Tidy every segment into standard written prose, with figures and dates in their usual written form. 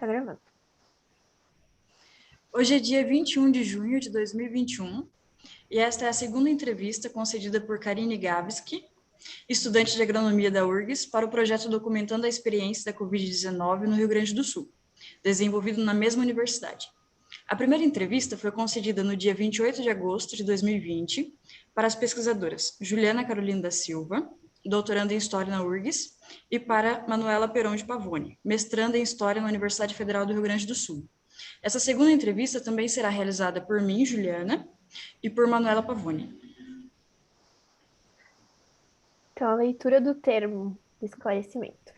Tá gravando. Hoje é dia 21 de junho de 2021 e esta é a segunda entrevista concedida por Karine Gavski, estudante de agronomia da URGS, para o projeto Documentando a Experiência da Covid-19 no Rio Grande do Sul, desenvolvido na mesma universidade. A primeira entrevista foi concedida no dia 28 de agosto de 2020 para as pesquisadoras Juliana Carolina da Silva, doutoranda em História na URGS, e para Manuela Peron de Pavone, mestranda em História na Universidade Federal do Rio Grande do Sul. Essa segunda entrevista também será realizada por mim, Juliana, e por Manuela Pavone. Então, a leitura do termo de esclarecimento.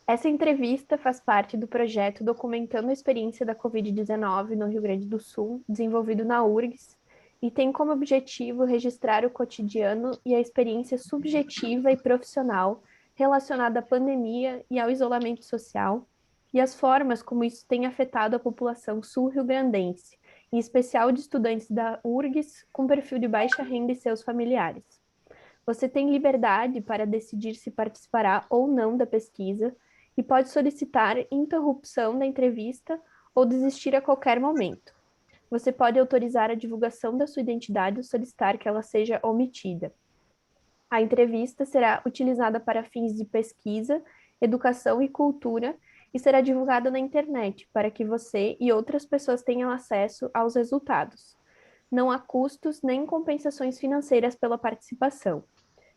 Essa entrevista faz parte do projeto Documentando a Experiência da Covid-19 no Rio Grande do Sul, desenvolvido na URGS, e tem como objetivo registrar o cotidiano e a experiência subjetiva e profissional relacionada à pandemia e ao isolamento social, e as formas como isso tem afetado a população sul-riograndense, em especial de estudantes da URGS com perfil de baixa renda e seus familiares. Você tem liberdade para decidir se participará ou não da pesquisa e pode solicitar interrupção da entrevista ou desistir a qualquer momento. Você pode autorizar a divulgação da sua identidade ou solicitar que ela seja omitida. A entrevista será utilizada para fins de pesquisa, educação e cultura e será divulgada na internet para que você e outras pessoas tenham acesso aos resultados. Não há custos nem compensações financeiras pela participação.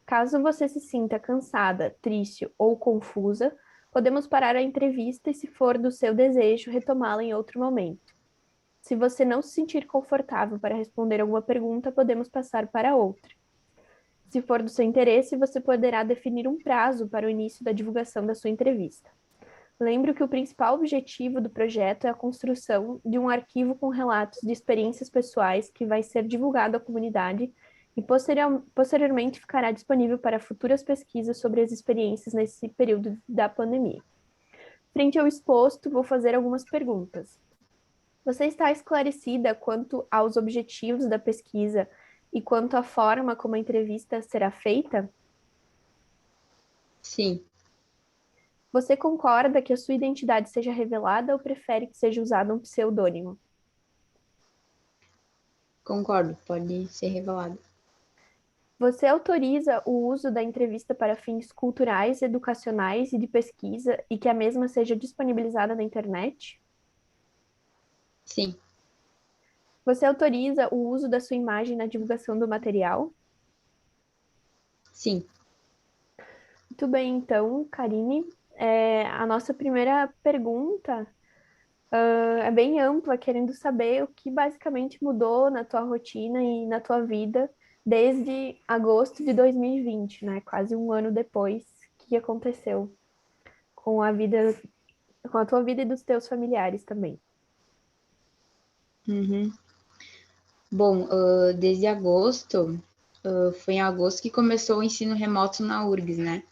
Caso você se sinta cansada, triste ou confusa, podemos parar a entrevista e, se for do seu desejo, retomá-la em outro momento. Se você não se sentir confortável para responder alguma pergunta, podemos passar para outra. Se for do seu interesse, você poderá definir um prazo para o início da divulgação da sua entrevista. Lembre que o principal objetivo do projeto é a construção de um arquivo com relatos de experiências pessoais que vai ser divulgado à comunidade e posteriormente ficará disponível para futuras pesquisas sobre as experiências nesse período da pandemia. Frente ao exposto, vou fazer algumas perguntas. Você está esclarecida quanto aos objetivos da pesquisa e quanto à forma como a entrevista será feita? Sim. Você concorda que a sua identidade seja revelada ou prefere que seja usado um pseudônimo? Concordo, pode ser revelado. Você autoriza o uso da entrevista para fins culturais, educacionais e de pesquisa e que a mesma seja disponibilizada na internet? Sim. Você autoriza o uso da sua imagem na divulgação do material? Sim. Muito bem, então, Karine, a nossa primeira pergunta é bem ampla, querendo saber o que basicamente mudou na tua rotina e na tua vida desde agosto de 2020, né? Quase um ano depois. O que aconteceu com a vida, com a tua vida e dos teus familiares também? Uhum. Bom, desde agosto, foi em agosto que começou o ensino remoto na URGS, né?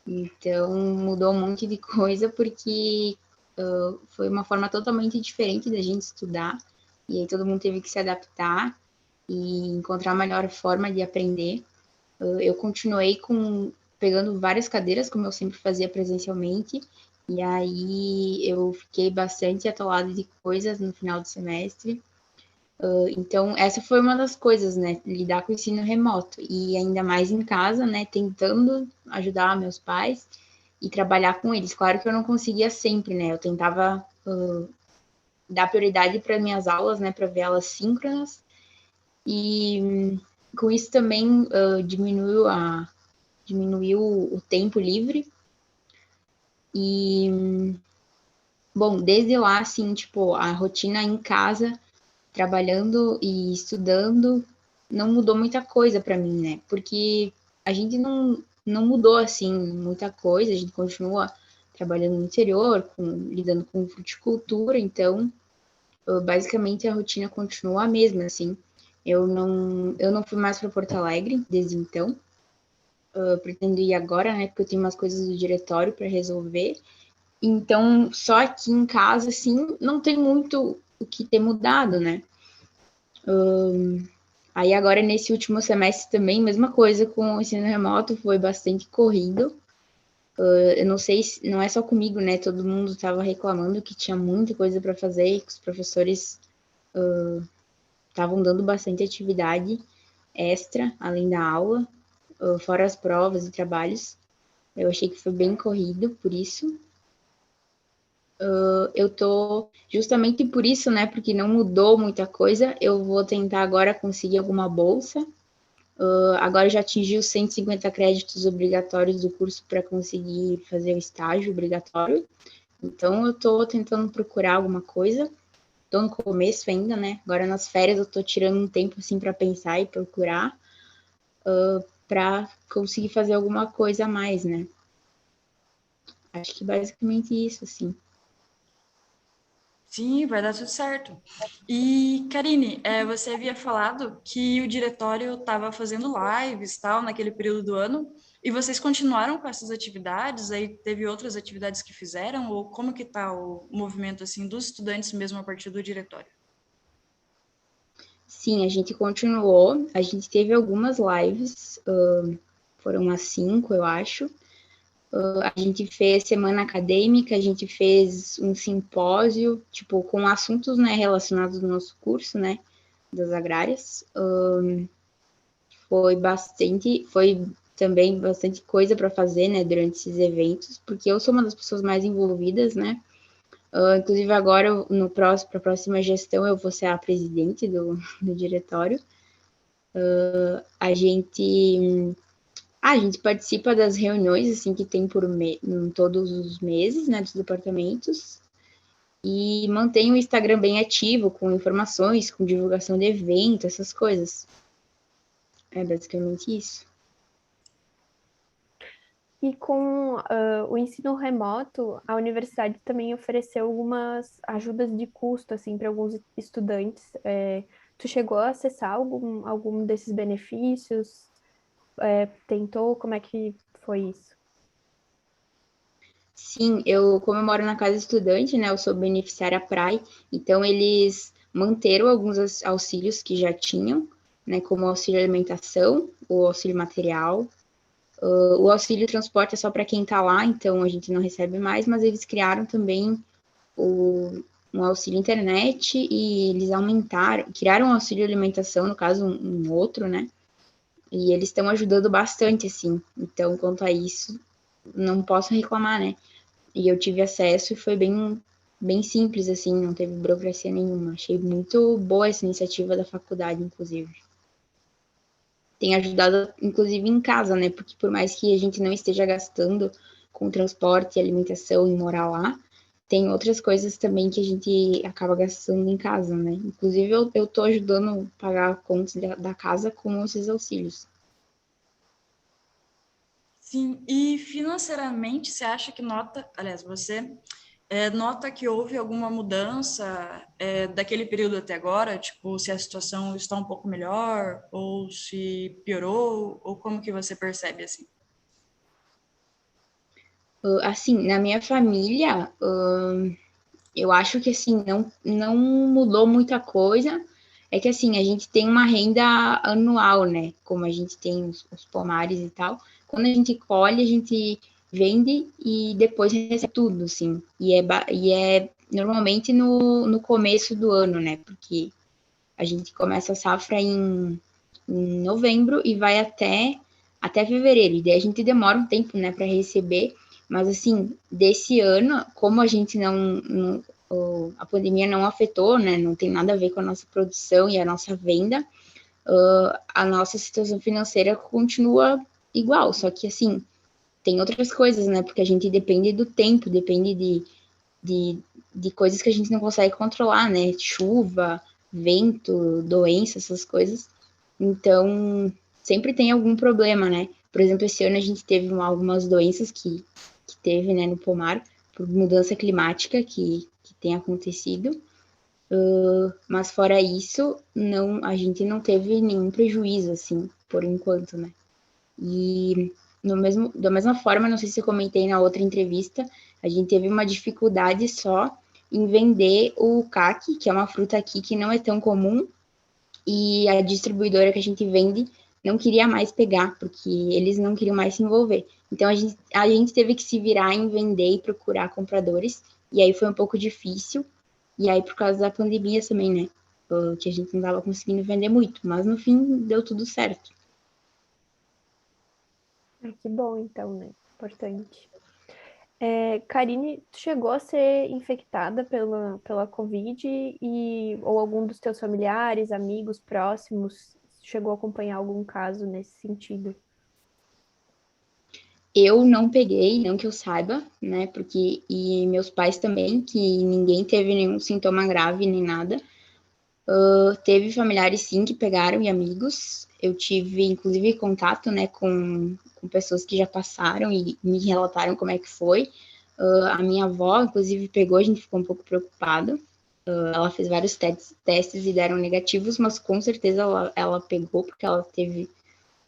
Então, mudou um monte de coisa porque foi uma forma totalmente diferente da gente estudar. E aí todo mundo teve que se adaptar e encontrar a melhor forma de aprender. Eu continuei pegando várias cadeiras, como eu sempre fazia presencialmente, e aí eu fiquei bastante atolada de coisas no final do semestre. Então, essa foi uma das coisas, né? Lidar com o ensino remoto. E ainda mais em casa, né? Tentando ajudar meus pais e trabalhar com eles. Claro que eu não conseguia sempre, né? Eu tentava dar prioridade para minhas aulas, né? Para ver elas síncronas. E com isso também diminuiu o tempo livre. E, bom, desde lá, assim, tipo, a rotina em casa, trabalhando e estudando, não mudou muita coisa para mim, né? Porque a gente não mudou, assim, muita coisa, a gente continua trabalhando no interior, lidando com fruticultura, então, basicamente, a rotina continua a mesma, assim. Eu não fui mais para Porto Alegre desde então, pretendo ir agora, né? Porque eu tenho umas coisas do diretório para resolver. Então, só aqui em casa, assim, não tem muito o que ter mudado, né? Aí agora, nesse último semestre também, mesma coisa com o ensino remoto, foi bastante corrido. Eu não sei se não é só comigo, né? Todo mundo estava reclamando que tinha muita coisa para fazer e que os professores estavam dando bastante atividade extra, além da aula, fora as provas e trabalhos. Eu achei que foi bem corrido, por isso. Eu tô, justamente por isso, né, porque não mudou muita coisa, eu vou tentar agora conseguir alguma bolsa. Agora já atingi os 150 créditos obrigatórios do curso para conseguir fazer o estágio obrigatório. Então, eu tô tentando procurar alguma coisa. Tô no começo ainda, né? Agora nas férias eu tô tirando um tempo assim para pensar e procurar para conseguir fazer alguma coisa a mais, né? Acho que basicamente isso, assim. Sim, vai dar tudo certo. E, Karine, você havia falado que o diretório estava fazendo lives, tal, naquele período do ano, e vocês continuaram com essas atividades? Aí teve outras atividades que fizeram? Ou como que está o movimento, assim, dos estudantes mesmo a partir do diretório? Sim, a gente continuou. A gente teve algumas lives, foram umas 5, eu acho. A gente fez semana acadêmica, a gente fez um simpósio, tipo, com assuntos, né, relacionados ao nosso curso, né, das agrárias. Foi também bastante coisa para fazer, né, durante esses eventos, porque eu sou uma das pessoas mais envolvidas, né. Inclusive agora, para a próxima gestão, eu vou ser a presidente do diretório. A gente a gente participa das reuniões assim que tem em todos os meses, né, dos departamentos, e mantém o Instagram bem ativo com informações, com divulgação de evento, essas coisas. É basicamente isso. E com o ensino remoto, a universidade também ofereceu algumas ajudas de custo, assim, para alguns estudantes. Tu chegou a acessar algum desses benefícios? Tentou? Como é que foi isso? Sim, como eu moro na casa estudante, né, eu sou beneficiária PRAE, então eles manteram alguns auxílios que já tinham, né, como o auxílio alimentação, o auxílio material, o auxílio transporte é só para quem está lá, então a gente não recebe mais, mas eles criaram também um auxílio internet e eles criaram um auxílio alimentação, no caso um outro, né, e eles estão ajudando bastante, assim, então quanto a isso, não posso reclamar, né. E eu tive acesso e foi bem simples, assim, não teve burocracia nenhuma. Achei muito boa essa iniciativa da faculdade, inclusive. Tem ajudado, inclusive, em casa, né? Porque por mais que a gente não esteja gastando com transporte, alimentação e morar lá, tem outras coisas também que a gente acaba gastando em casa, né? Inclusive, eu tô ajudando a pagar contas da casa com esses auxílios. Sim, e financeiramente, você acha que aliás, você nota que houve alguma mudança daquele período até agora? Tipo, se a situação está um pouco melhor, ou se piorou, ou como que você percebe assim? Assim, na minha família, eu acho que assim, não mudou muita coisa. É que assim, a gente tem uma renda anual, né? Como a gente tem os pomares e tal. Quando a gente colhe, a gente vende e depois recebe tudo, assim. E é normalmente no começo do ano, né? Porque a gente começa a safra em novembro e vai até fevereiro. E daí a gente demora um tempo, né, para receber. Mas assim, desse ano, como a gente não a pandemia não afetou, né? Não tem nada a ver com a nossa produção e a nossa venda. A nossa situação financeira continua igual, só que assim, tem outras coisas, né? Porque a gente depende do tempo, depende de, de coisas que a gente não consegue controlar, né? Chuva, vento, doença, essas coisas. Então, sempre tem algum problema, né? Por exemplo, esse ano a gente teve algumas doenças que teve, né, no pomar, por mudança climática que tem acontecido. Mas fora isso, a gente não teve nenhum prejuízo, assim, por enquanto, né? E da mesma forma, não sei se eu comentei na outra entrevista, a gente teve uma dificuldade só em vender o caqui, que é uma fruta aqui que não é tão comum, e a distribuidora que a gente vende não queria mais pegar, porque eles não queriam mais se envolver. Então, a gente teve que se virar em vender e procurar compradores, e aí foi um pouco difícil, e aí por causa da pandemia também, né, que a gente não estava conseguindo vender muito, mas no fim deu tudo certo. Que bom, então, né? Importante. Karine, tu chegou a ser infectada pela Covid ou algum dos teus familiares, amigos próximos chegou a acompanhar algum caso nesse sentido? Eu não peguei, não que eu saiba, né, porque, e meus pais também, que ninguém teve nenhum sintoma grave nem nada. Teve familiares, sim, que pegaram e amigos. Eu tive, inclusive, contato, né, com pessoas que já passaram e me relataram como é que foi. A minha avó, inclusive, pegou, a gente ficou um pouco preocupada. Ela fez vários testes e deram negativos, mas com certeza ela pegou, porque ela teve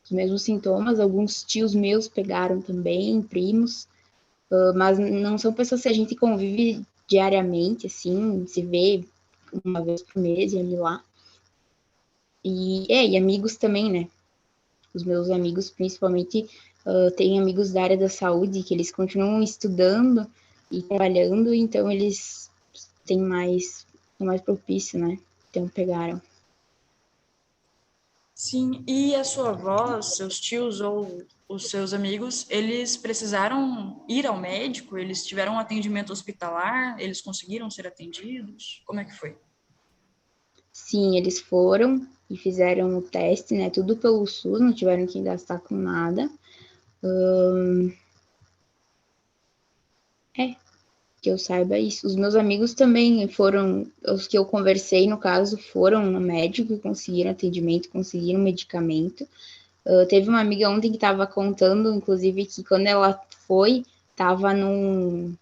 os mesmos sintomas. Alguns tios meus pegaram também, primos, mas não são pessoas que a gente convive diariamente, assim, se vê uma vez por mês e ali lá. E amigos também, né? Os meus amigos, principalmente, têm amigos da área da saúde, que eles continuam estudando e trabalhando, então eles têm são mais propício, né? Então pegaram. Sim, e a sua avó, seus tios ou os seus amigos, eles precisaram ir ao médico? Eles tiveram um atendimento hospitalar? Eles conseguiram ser atendidos? Como é que foi? Sim, eles foram e fizeram o teste, né? Tudo pelo SUS, não tiveram que gastar com nada. Que eu saiba isso. Os meus amigos também foram, os que eu conversei, no caso, foram no médico e conseguiram atendimento, conseguiram medicamento. Teve uma amiga ontem que estava contando, inclusive, que quando ela foi, estava num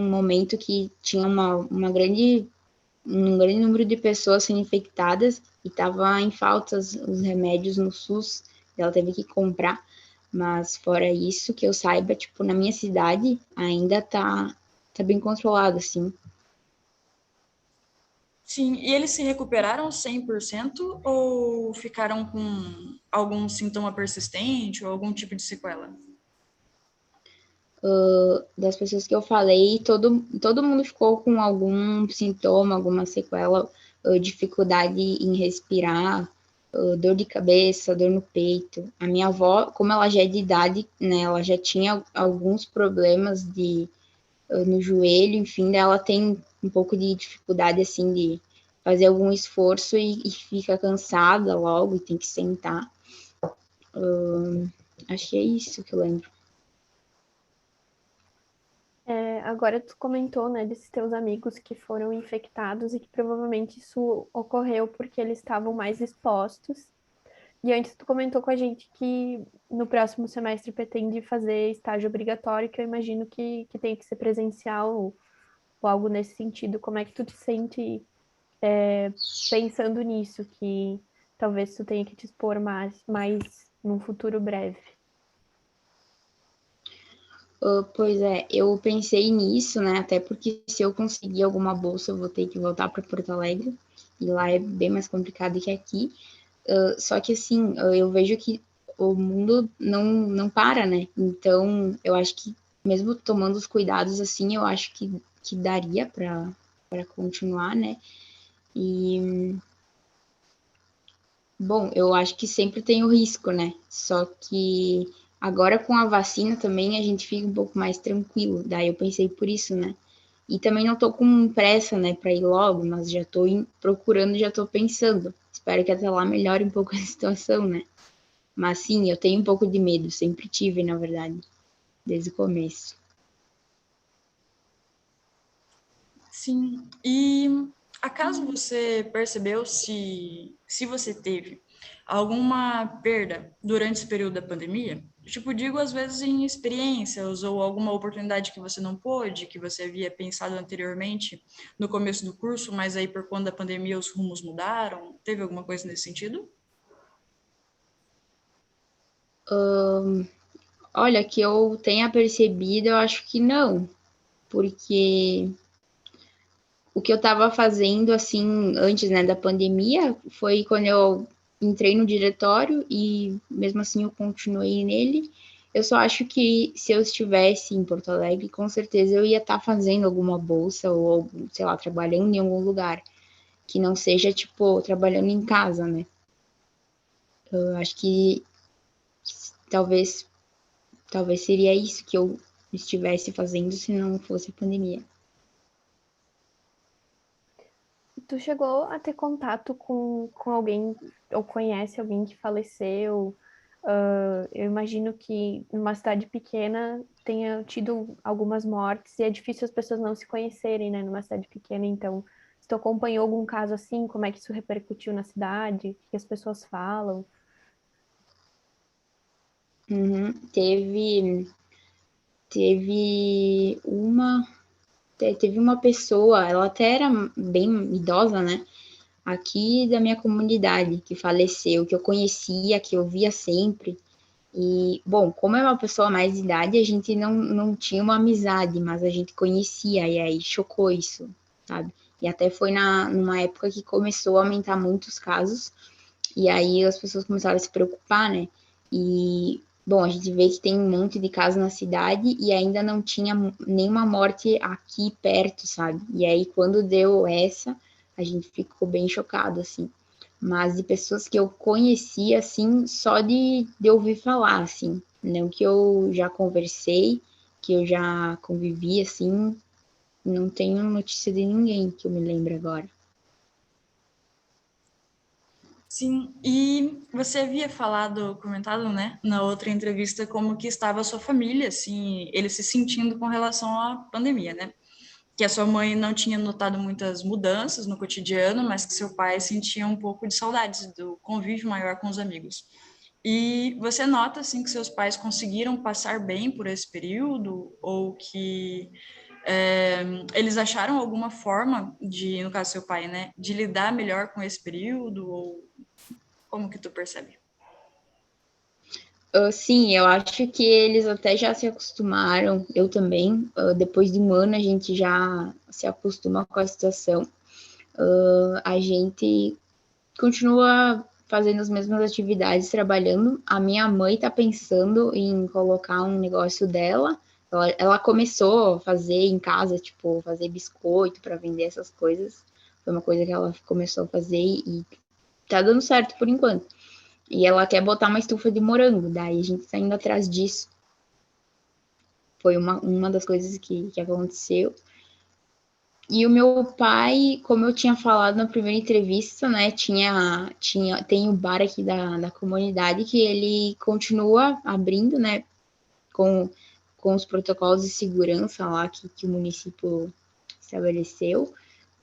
momento que tinha um grande número de pessoas sendo infectadas e estava em falta os remédios no SUS, ela teve que comprar. Mas fora isso, que eu saiba, tipo, na minha cidade ainda tá bem controlado, assim. Sim, e eles se recuperaram 100% ou ficaram com algum sintoma persistente ou algum tipo de sequela? Das pessoas que eu falei, todo mundo ficou com algum sintoma, alguma sequela, dificuldade em respirar, dor de cabeça, dor no peito. A minha avó, como ela já é de idade, né, ela já tinha alguns problemas no joelho, enfim, ela tem um pouco de dificuldade, assim, de fazer algum esforço e fica cansada logo e tem que sentar. Acho que é isso que eu lembro. Agora tu comentou, né, desses teus amigos que foram infectados e que provavelmente isso ocorreu porque eles estavam mais expostos. E antes tu comentou com a gente que no próximo semestre pretende fazer estágio obrigatório, que eu imagino que tem que ser presencial ou algo nesse sentido. Como é que tu te sente, pensando nisso, que talvez tu tenha que te expor mais num futuro breve? Pois é, eu pensei nisso, né? Até porque se eu conseguir alguma bolsa, eu vou ter que voltar para Porto Alegre, e lá é bem mais complicado que aqui. Só que assim, eu vejo que o mundo não para, né? Então, eu acho que mesmo tomando os cuidados assim, eu acho que daria para continuar, né? E bom, eu acho que sempre tem o risco, né? Só que agora com a vacina também a gente fica um pouco mais tranquilo. Daí eu pensei por isso, né? E também não tô com pressa, né, para ir logo, mas já tô procurando, já tô pensando. Espero que até lá melhore um pouco a situação, né? Mas sim, eu tenho um pouco de medo, sempre tive, na verdade, desde o começo. Sim, e acaso você percebeu se você teve alguma perda durante esse período da pandemia? Tipo, digo às vezes em experiências ou alguma oportunidade que você não pôde, que você havia pensado anteriormente no começo do curso, mas aí por conta da pandemia os rumos mudaram? Teve alguma coisa nesse sentido? Olha, que eu tenha percebido, eu acho que não, porque o que eu estava fazendo, assim, antes, né, da pandemia, foi quando eu entrei no diretório e mesmo assim eu continuei nele. Eu só acho que se eu estivesse em Porto Alegre, com certeza eu ia estar fazendo alguma bolsa ou, sei lá, trabalhando em algum lugar que não seja, tipo, trabalhando em casa, né? Eu acho que talvez, talvez seria isso que eu estivesse fazendo se não fosse a pandemia. Tu chegou a ter contato com alguém ou conhece alguém que faleceu? Eu imagino que numa cidade pequena tenha tido algumas mortes e é difícil as pessoas não se conhecerem, né, numa cidade pequena. Então, se tu acompanhou algum caso assim, como é que isso repercutiu na cidade? O que as pessoas falam? Uhum. Teve uma pessoa, ela até era bem idosa, né? Aqui da minha comunidade, que faleceu, que eu conhecia, que eu via sempre. E, bom, como é uma pessoa mais de idade, a gente não tinha uma amizade, mas a gente conhecia, e aí chocou isso, sabe? E até foi numa época que começou a aumentar muitos casos, e aí as pessoas começaram a se preocupar, né? E, bom, a gente vê que tem um monte de casos na cidade e ainda não tinha nenhuma morte aqui perto, sabe? E aí, quando deu essa, a gente ficou bem chocado, assim. Mas de pessoas que eu conhecia, assim, só de ouvir falar, assim. Não que eu já conversei, que eu já convivi, assim, não tenho notícia de ninguém que eu me lembre agora. Sim, e você havia comentado, né, na outra entrevista, como que estava a sua família, assim, ele se sentindo com relação à pandemia, né? Que a sua mãe não tinha notado muitas mudanças no cotidiano, mas que seu pai sentia um pouco de saudades do convívio maior com os amigos. E você nota, assim, que seus pais conseguiram passar bem por esse período, ou que eles acharam alguma forma de, no caso seu pai, né, de lidar melhor com esse período, ou como que tu percebe? Sim, eu acho que eles até já se acostumaram, eu também. Depois de um ano, a gente já se acostuma com a situação. A gente continua fazendo as mesmas atividades, trabalhando. A minha mãe está pensando em colocar um negócio dela. Ela começou a fazer em casa, tipo, fazer biscoito para vender essas coisas. Foi uma coisa que ela começou a fazer e tá dando certo por enquanto. E ela quer botar uma estufa de morango, daí a gente tá indo atrás disso. Foi uma das coisas que aconteceu. E o meu pai, como eu tinha falado na primeira entrevista, né, tem o bar aqui da comunidade que ele continua abrindo, né, com, com os protocolos de segurança lá que o município estabeleceu.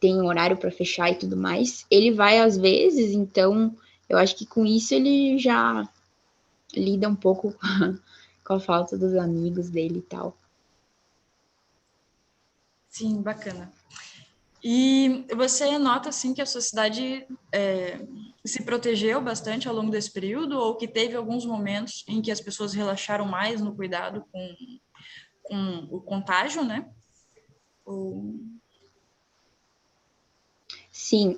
Tem um horário para fechar e tudo mais. Ele vai às vezes, então eu acho que com isso ele já lida um pouco com a falta dos amigos dele e tal. Sim, bacana. E você nota, assim, que a sociedade se protegeu bastante ao longo desse período, ou que teve alguns momentos em que as pessoas relaxaram mais no cuidado com o contágio, né? Ou... Sim,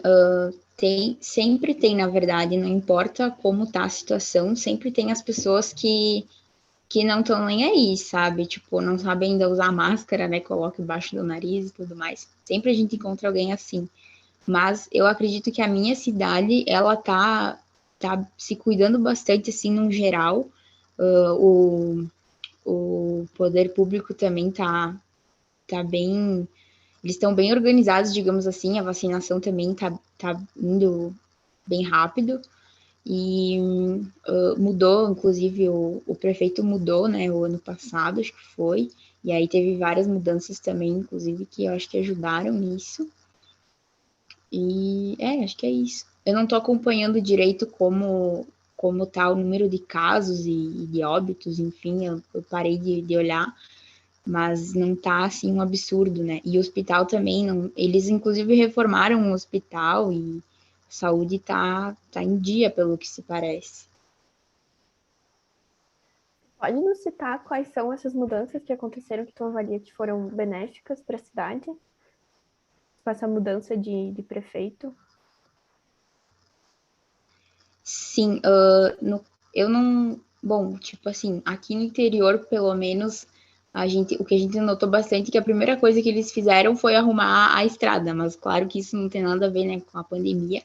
sempre tem, na verdade, não importa como tá a situação, sempre tem as pessoas que não estão nem aí, sabe? Tipo, não sabem ainda usar máscara, né? Coloca embaixo do nariz e tudo mais. Sempre a gente encontra alguém assim. Mas eu acredito que a minha cidade, ela tá se cuidando bastante, assim, no geral. O poder público também tá bem. Eles estão bem organizados, digamos assim. A vacinação também tá indo bem rápido. E mudou, inclusive, o prefeito mudou, né, o ano passado, acho que foi. E aí teve várias mudanças também, inclusive, que eu acho que ajudaram nisso. E acho que é isso. Eu não tô acompanhando direito como tá o número de casos e de óbitos, enfim, eu parei de olhar, mas não tá assim um absurdo, né? E o hospital também, não, eles inclusive reformaram o hospital e a saúde tá em dia, pelo que se parece. Pode nos citar quais são essas mudanças que aconteceram que tu avalia que foram benéficas para a cidade? Com essa mudança de prefeito? Sim, eu não. Bom, tipo assim, aqui no interior, pelo menos, o que a gente notou bastante é que a primeira coisa que eles fizeram foi arrumar a estrada, mas claro que isso não tem nada a ver, né, com a pandemia.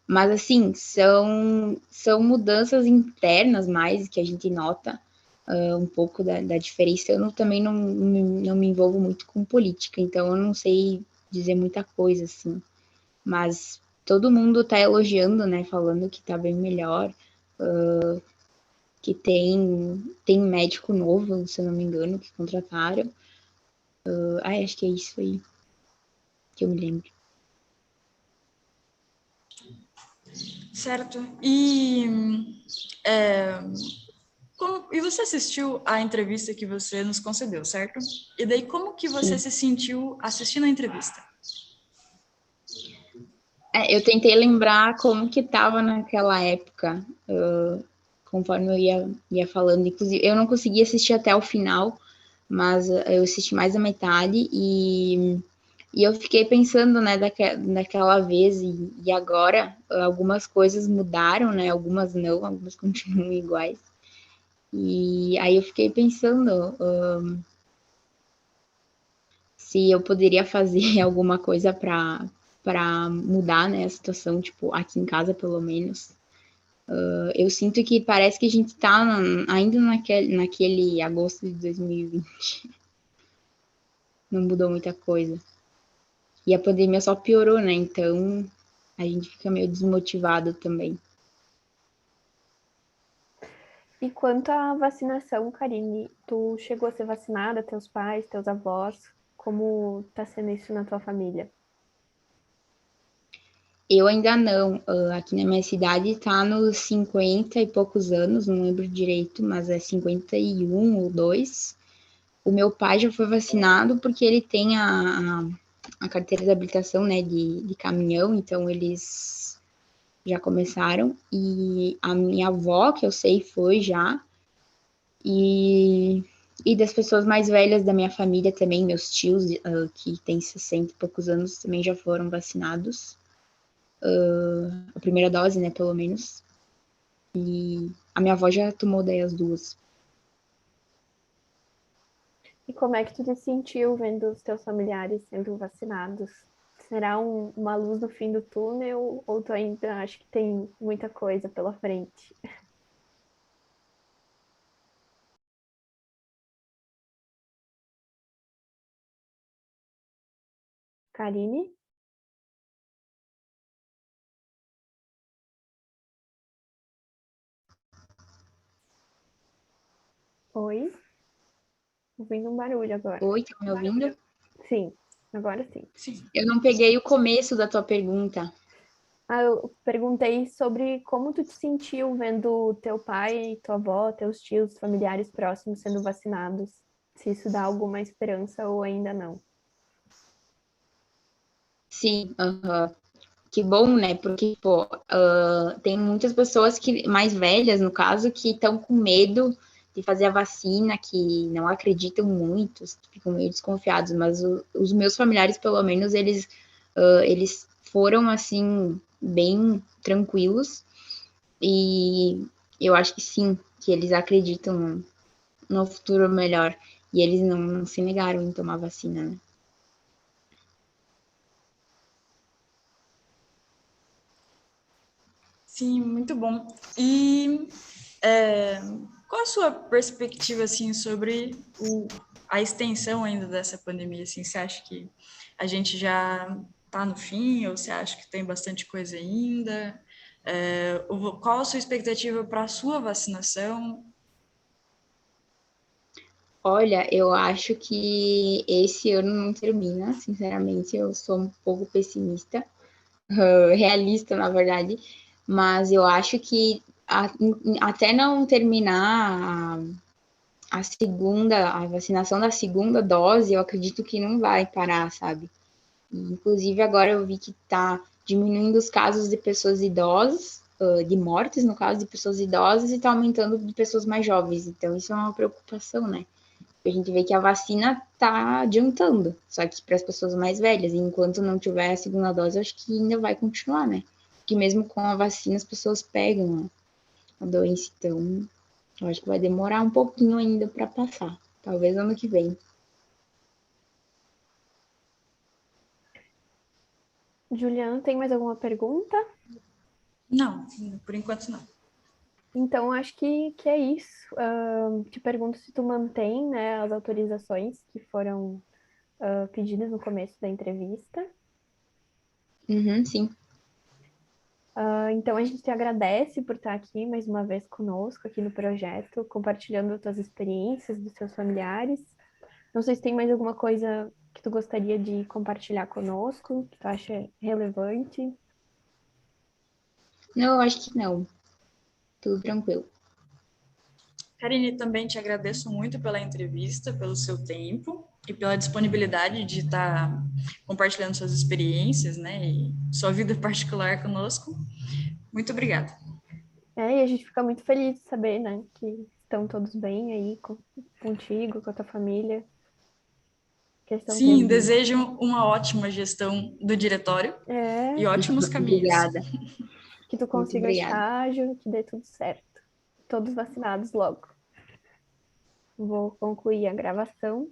Mas assim, são mudanças internas mais que a gente nota um pouco da diferença. Também não me envolvo muito com política, então eu não sei dizer muita coisa, assim. Mas todo mundo está elogiando, né, falando que está bem melhor, que tem médico novo, se eu não me engano, que contrataram. Acho que é isso aí que eu me lembro. Certo. E você assistiu a entrevista que você nos concedeu, certo? E daí, como que você Sim. se sentiu assistindo a entrevista? Eu tentei lembrar como que estava naquela época, conforme eu ia falando. Inclusive, eu não consegui assistir até o final, mas eu assisti mais da metade e eu fiquei pensando, né, daquela vez e agora algumas coisas mudaram, né, algumas não, algumas continuam iguais. E aí eu fiquei pensando se eu poderia fazer alguma coisa para mudar, né, a situação, tipo, aqui em casa, pelo menos. Eu sinto que parece que a gente tá ainda naquele agosto de 2020. Não mudou muita coisa. E a pandemia só piorou, né? Então a gente fica meio desmotivado também. E quanto à vacinação, Karine, tu chegou a ser vacinada, teus pais, teus avós? Como tá sendo isso na tua família? Eu ainda não. Aqui na minha cidade tá nos 50 e poucos anos, não lembro direito, mas é 51 ou 2. O meu pai já foi vacinado porque ele tem a carteira de habilitação, né, de caminhão, então eles já começaram. E a minha avó, que eu sei, foi já. E, e das pessoas mais velhas da minha família também, meus tios, que têm 60 e poucos anos, também já foram vacinados. A primeira dose, né, pelo menos. E a minha avó já tomou daí as duas. E como é que tu te sentiu vendo os teus familiares sendo vacinados? Será uma luz no fim do túnel ou tu ainda acha que tem muita coisa pela frente? Karine? Oi? Ouvindo um barulho agora. Oi, tá me ouvindo? Sim, agora sim. Sim. Eu não peguei o começo da tua pergunta. Eu perguntei sobre como tu te sentiu vendo teu pai, tua avó, teus tios, familiares próximos sendo vacinados. Se isso dá alguma esperança ou ainda não. Sim, que bom, né? Porque, pô, tem muitas pessoas que, mais velhas, no caso, que estão com medo de fazer a vacina, que não acreditam muito, ficam meio desconfiados, mas os meus familiares, pelo menos, eles foram, assim, bem tranquilos, e eu acho que sim, que eles acreditam no futuro melhor, e eles não se negaram em tomar vacina, né? Sim, muito bom. Qual a sua perspectiva assim sobre a extensão ainda dessa pandemia? Assim, você acha que a gente já está no fim ou você acha que tem bastante coisa ainda? Qual a sua expectativa para a sua vacinação? Olha, eu acho que esse ano não termina, sinceramente, eu sou um pouco pessimista, realista, na verdade, mas eu acho que até não terminar a vacinação da segunda dose, eu acredito que não vai parar, sabe? Inclusive, agora eu vi que está diminuindo os casos de pessoas idosas, de mortes, no caso de pessoas idosas, e está aumentando de pessoas mais jovens. Então, isso é uma preocupação, né? A gente vê que a vacina está adiantando, só que para as pessoas mais velhas, e enquanto não tiver a segunda dose, eu acho que ainda vai continuar, né? Porque mesmo com a vacina, as pessoas pegam a doença, então Eu acho que vai demorar um pouquinho ainda para passar. Talvez ano que vem. Juliana, tem mais alguma pergunta? Não, por enquanto não. Então, acho que é isso. Te pergunto se tu mantém, né, as autorizações que foram pedidas no começo da entrevista. Uhum, sim. Então, a gente te agradece por estar aqui mais uma vez conosco, aqui no projeto, compartilhando as tuas experiências dos seus familiares. Não sei se tem mais alguma coisa que tu gostaria de compartilhar conosco, que tu acha relevante. Não, eu acho que não. Tudo tranquilo. Karine, também te agradeço muito pela entrevista, pelo seu tempo e pela disponibilidade de estar compartilhando suas experiências, né, e sua vida particular conosco. Muito obrigada. E a gente fica muito feliz de saber, né, que estão todos bem aí contigo, com a tua família. Que eles estão Sim, tendo. desejo uma ótima gestão do diretório e ótimos caminhos. Obrigada. Que tu Muito consiga obrigada. estágio, que dê tudo certo. Todos vacinados logo. Vou concluir a gravação.